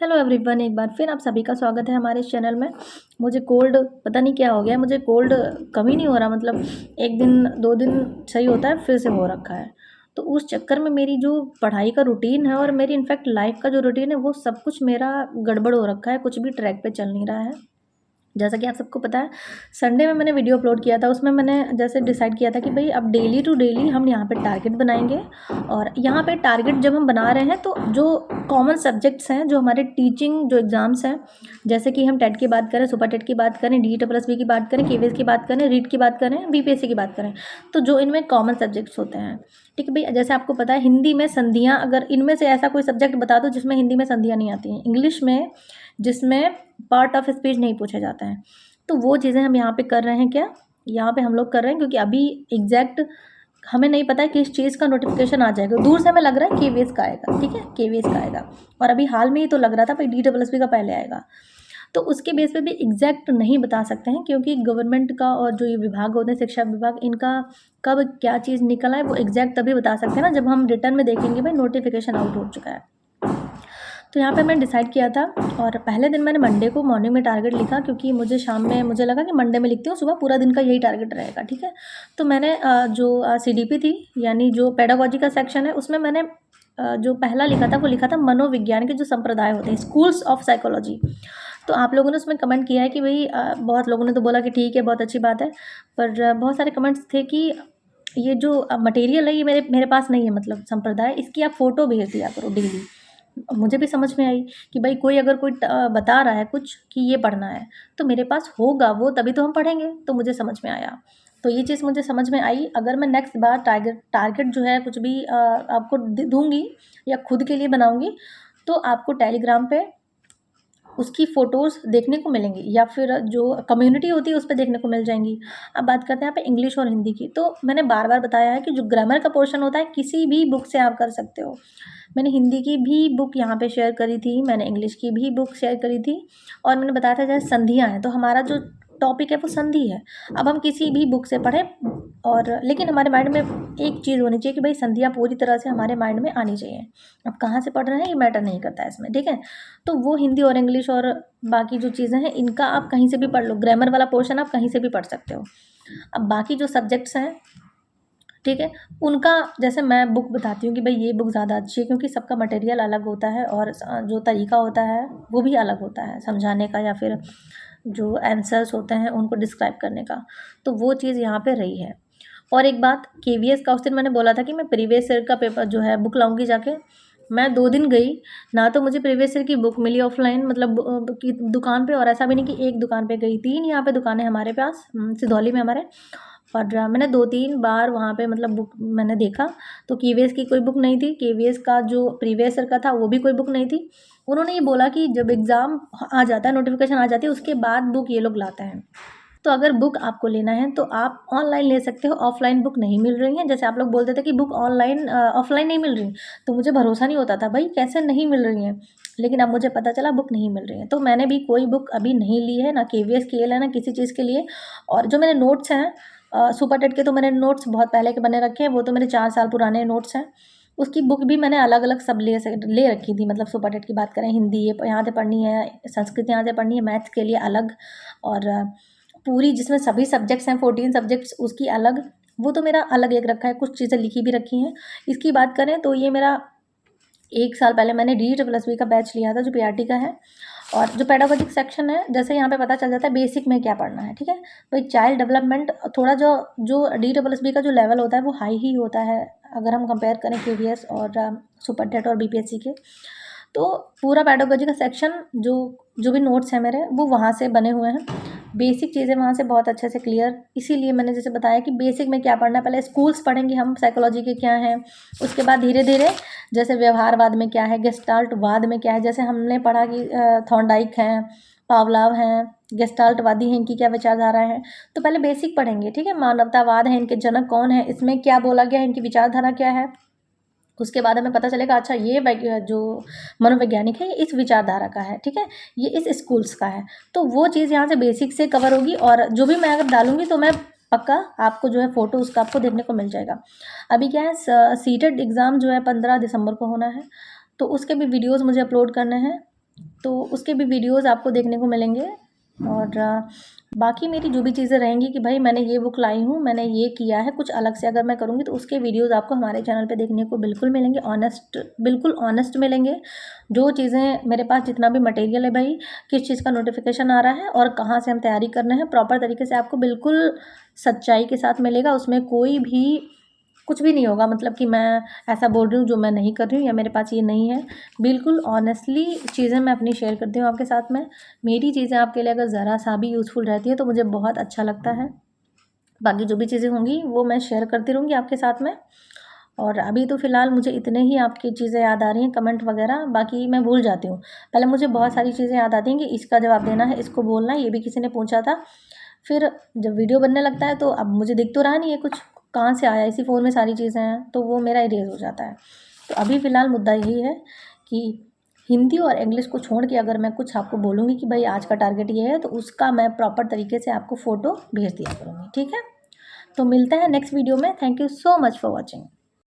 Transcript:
Hello everyone, एक बार फिर आप सभी का स्वागत है हमारे इस चैनल में। मुझे कोल्ड पता नहीं क्या हो गया है। मुझे कोल्ड कम ही नहीं हो रहा, मतलब एक दिन दो दिन सही होता है, फिर से हो रखा है। तो उस चक्कर में मेरी जो पढ़ाई का रूटीन है और मेरी इनफैक्ट लाइफ का जो रूटीन है वो सब कुछ मेरा गड़बड़ हो रखा है, कुछ भी ट्रैक पे चल नहीं रहा है। जैसा कि आप सबको पता है, संडे में मैंने वीडियो अपलोड किया था। उसमें मैंने जैसे डिसाइड किया था कि भाई अब डेली टू डेली हम यहाँ पे टारगेट बनाएंगे। और यहाँ पे टारगेट जब हम बना रहे हैं तो जो कॉमन सब्जेक्ट्स हैं, जो हमारे टीचिंग जो एग्ज़ाम्स हैं, जैसे कि हम टेट की बात करें, सुपर टेट की बात करें, DE+B की बात करें, KVS की बात करें, रीट की बात करें, BPSC की बात करें, तो जो इनमें कॉमन सब्जेक्ट्स होते हैं, ठीक है भाई। जैसे आपको पता है हिंदी में संधियाँ, अगर इनमें से ऐसा कोई सब्जेक्ट बता दो जिसमें हिंदी में संधियाँ नहीं आती हैं, इंग्लिश में जिसमें पार्ट ऑफ स्पीच नहीं पूछे जाते हैं, तो वो चीज़ें हम यहाँ पे कर रहे हैं। क्या यहाँ पे हम लोग कर रहे हैं क्योंकि अभी एग्जैक्ट हमें नहीं पता है किस चीज़ का नोटिफिकेशन आ जाएगा। दूर से हमें लग रहा है KVS का आएगा, ठीक है, KVS का आएगा। और अभी हाल में ही तो लग रहा था भाई DE+B का पहले आएगा। तो उसके बेस पे भी एग्जैक्ट नहीं बता सकते हैं, क्योंकि गवर्नमेंट का और जो ये विभाग होते हैं, शिक्षा विभाग, इनका कब क्या चीज़ निकला है वो एग्जैक्ट तभी बता सकते हैं ना जब हम रिटर्न में देखेंगे भाई नोटिफिकेशन आउट हो चुका है। तो यहाँ पे मैंने डिसाइड किया था, और पहले दिन मैंने मंडे को मॉर्निंग में टारगेट लिखा, क्योंकि मुझे शाम में मुझे लगा कि मंडे में लिखती हूँ, सुबह पूरा दिन का यही टारगेट रहेगा, ठीक है। तो मैंने जो CDP थी, यानी जो पेडागोजी का सेक्शन है, उसमें मैंने जो पहला लिखा था वो लिखा था मनोविज्ञान के जो संप्रदाय होते हैं, स्कूल्स ऑफ साइकोलॉजी। तो आप लोगों ने उसमें कमेंट किया है कि भाई बहुत लोगों ने तो बोला कि ठीक है, बहुत अच्छी बात है, पर बहुत सारे कमेंट्स थे कि ये जो मटेरियल है ये मेरे मेरे पास नहीं है, मतलब संप्रदाय, इसकी आप फ़ोटो भेज दिया करो डेली। मुझे भी समझ में आई कि भाई कोई अगर कोई बता रहा है कुछ कि ये पढ़ना है तो मेरे पास होगा वो, तभी तो हम पढ़ेंगे। तो मुझे समझ में आया, तो ये चीज़ मुझे समझ में आई। अगर मैं नेक्स्ट बार टारगेट जो है कुछ भी आपको दूंगी या खुद के लिए बनाऊंगी, तो आपको टेलीग्राम पे उसकी फ़ोटोज़ देखने को मिलेंगी, या फिर जो कम्युनिटी होती है उस पे देखने को मिल जाएंगी। अब बात करते हैं यहाँ पे इंग्लिश और हिंदी की। तो मैंने बार बार बताया है कि जो ग्रामर का पोर्शन होता है किसी भी बुक से आप कर सकते हो। मैंने हिंदी की भी बुक यहाँ पे शेयर करी थी, मैंने इंग्लिश की भी बुक शेयर करी थी, और मैंने बताया था जैसे संधियाँ हैं, तो हमारा जो टॉपिक है वो संधि है। अब हम किसी भी बुक से पढ़ें, और लेकिन हमारे माइंड में एक चीज़ होनी चाहिए कि भाई संधियाँ पूरी तरह से हमारे माइंड में आनी चाहिए। अब कहाँ से पढ़ रहे हैं ये मैटर नहीं करता है इसमें, ठीक है। तो वो हिंदी और इंग्लिश और बाकी जो चीज़ें हैं इनका आप कहीं से भी पढ़ लो, ग्रामर वाला पोर्शन आप कहीं से भी पढ़ सकते हो। अब बाकी जो सब्जेक्ट्स हैं, ठीक है, उनका जैसे मैं बुक बताती हूँ कि भाई ये बुक ज़्यादा अच्छी है, क्योंकि सबका मटेरियल अलग होता है और जो तरीका होता है वो भी अलग होता है समझाने का, या फिर जो आंसर्स होते हैं उनको डिस्क्राइब करने का। तो वो चीज़ यहाँ पे रही है। और एक बात, KVS का उस दिन मैंने बोला था कि मैं प्रीवियस ईयर का पेपर जो है बुक लाऊंगी जाके। मैं 2 दिन गई ना, तो मुझे प्रीवियस ईयर की बुक मिली ऑफलाइन, मतलब की दुकान पे, और ऐसा भी नहीं कि एक दुकान पे गई, 3 यहाँ पे दुकानें हमारे पास सिधौली में हमारे। और मैंने 2-3 बार वहाँ पे मतलब बुक मैंने देखा, तो KVS की कोई बुक नहीं थी, KVS का जो प्रीवियस ईयर का था वो भी कोई बुक नहीं थी। उन्होंने ये बोला कि जब एग्ज़ाम आ जाता है, नोटिफिकेशन आ जाती है, उसके बाद बुक ये लोग लाते हैं। तो अगर बुक आपको लेना है तो आप ऑनलाइन ले सकते हो, ऑफलाइन बुक नहीं मिल रही है। जैसे आप लोग बोलते थे कि बुक ऑनलाइन ऑफलाइन नहीं मिल रही, तो मुझे भरोसा नहीं होता था भाई कैसे नहीं मिल रही हैं, लेकिन अब मुझे पता चला बुक नहीं मिल रही है। तो मैंने भी कोई बुक अभी नहीं ली है, ना KVS की है ना किसी चीज़ के लिए। और जो मेरे नोट्स हैं सुपर टेट के, तो मैंने नोट्स बहुत पहले के बने रखे हैं, वो तो मेरे 4 साल पुराने नोट्स हैं। उसकी बुक भी मैंने अलग अलग सब ले रखी थी, मतलब सुपर टेट की बात करें, हिंदी ये यहाँ से पढ़नी है, संस्कृत यहाँ से पढ़नी है, मैथ्स के लिए अलग, और पूरी जिसमें सभी सब्जेक्ट्स हैं 14 सब्जेक्ट्स उसकी अलग, वो तो मेरा अलग एक रखा है, कुछ चीज़ें लिखी भी रखी हैं। इसकी बात करें तो ये मेरा 1 साल पहले मैंने DE+B का बैच लिया था जो PRT का है। और जो पेडागोजिक सेक्शन है, जैसे यहाँ पे पता चल जाता है बेसिक में क्या पढ़ना है, ठीक है। तो एक चाइल्ड डेवलपमेंट थोड़ा जो जो DE+B का जो लेवल होता है वो हाई ही होता है, अगर हम कंपेयर करें KVS और सुपर टेट और BPSC के। तो पूरा पेडागोजी का सेक्शन जो जो भी नोट्स हैं मेरे वो वहाँ से बने हुए हैं, बेसिक चीज़ें वहाँ से बहुत अच्छे से क्लियर। इसीलिए मैंने जैसे बताया कि बेसिक में क्या पढ़ना है, पहले स्कूल्स पढ़ेंगे हम साइकोलॉजी के क्या हैं, उसके बाद धीरे धीरे जैसे व्यवहारवाद में क्या है, गेस्टाल्टवाद में क्या है, जैसे हमने पढ़ा कि थॉर्नडाइक हैं, पावलाव हैं, गेस्टाल्टवादी हैं, इनकी क्या विचारधारा है। तो पहले बेसिक पढ़ेंगे, ठीक है। मानवतावाद है, इनके जनक कौन है, इसमें क्या बोला गया है, इनकी विचारधारा क्या है। उसके बाद हमें पता चलेगा अच्छा ये जो मनोवैज्ञानिक है ये इस विचारधारा का है, ठीक है, ये इस स्कूल्स का है। तो वो चीज़ यहाँ से बेसिक से कवर होगी, और जो भी मैं अगर डालूंगी तो मैं पक्का आपको जो है फ़ोटो उसका आपको देखने को मिल जाएगा। अभी क्या है, सीटेट एग्ज़ाम जो है 15 दिसंबर को होना है, तो उसके भी वीडियोज़ मुझे अपलोड करने हैं। तो उसके भी वीडियोज़ आपको देखने को मिलेंगे। और बाकी मेरी जो भी चीज़ें रहेंगी कि भाई मैंने ये बुक लाई हूँ, मैंने ये किया है, कुछ अलग से अगर मैं करूँगी तो उसके वीडियोज़ आपको हमारे चैनल पे देखने को बिल्कुल मिलेंगे। बिल्कुल ऑनेस्ट मिलेंगे। जो चीज़ें मेरे पास जितना भी मटेरियल है भाई, किस चीज़ का नोटिफिकेशन आ रहा है और कहाँ से हम तैयारी कर रहे हैं, प्रॉपर तरीके से आपको बिल्कुल सच्चाई के साथ मिलेगा। उसमें कोई भी कुछ भी नहीं होगा मतलब कि मैं ऐसा बोल रही हूँ जो मैं नहीं कर रही हूँ या मेरे पास ये नहीं है। बिल्कुल ऑनेस्टली चीज़ें मैं अपनी शेयर करती हूँ आपके साथ में। मेरी चीज़ें आपके लिए अगर ज़रा सा भी यूज़फुल रहती है तो मुझे बहुत अच्छा लगता है। बाकी जो भी चीज़ें होंगी वो मैं शेयर करती रहूँगी आपके साथ में। और अभी तो फ़िलहाल मुझे इतने ही आपकी चीज़ें याद आ रही हैं, कमेंट वगैरह, बाकी मैं भूल जाती हूँ। पहले मुझे बहुत सारी चीज़ें याद आती हैं कि इसका जवाब देना है, इसको बोलना है, ये भी किसी ने पूछा था। फिर जब वीडियो बनने लगता है तो अब मुझे दिख तो रहा नहीं है कुछ, कहाँ से आया, इसी फ़ोन में सारी चीज़ें हैं, तो वो मेरा इरेज़ हो जाता है। तो अभी फ़िलहाल मुद्दा यही है कि हिंदी और इंग्लिश को छोड़ के अगर मैं कुछ आपको बोलूँगी कि भाई आज का टारगेट ये है, तो उसका मैं प्रॉपर तरीके से आपको फ़ोटो भेज दिया करूँगी, ठीक है? तो मिलते हैं नेक्स्ट वीडियो में। Thank you so much for watching.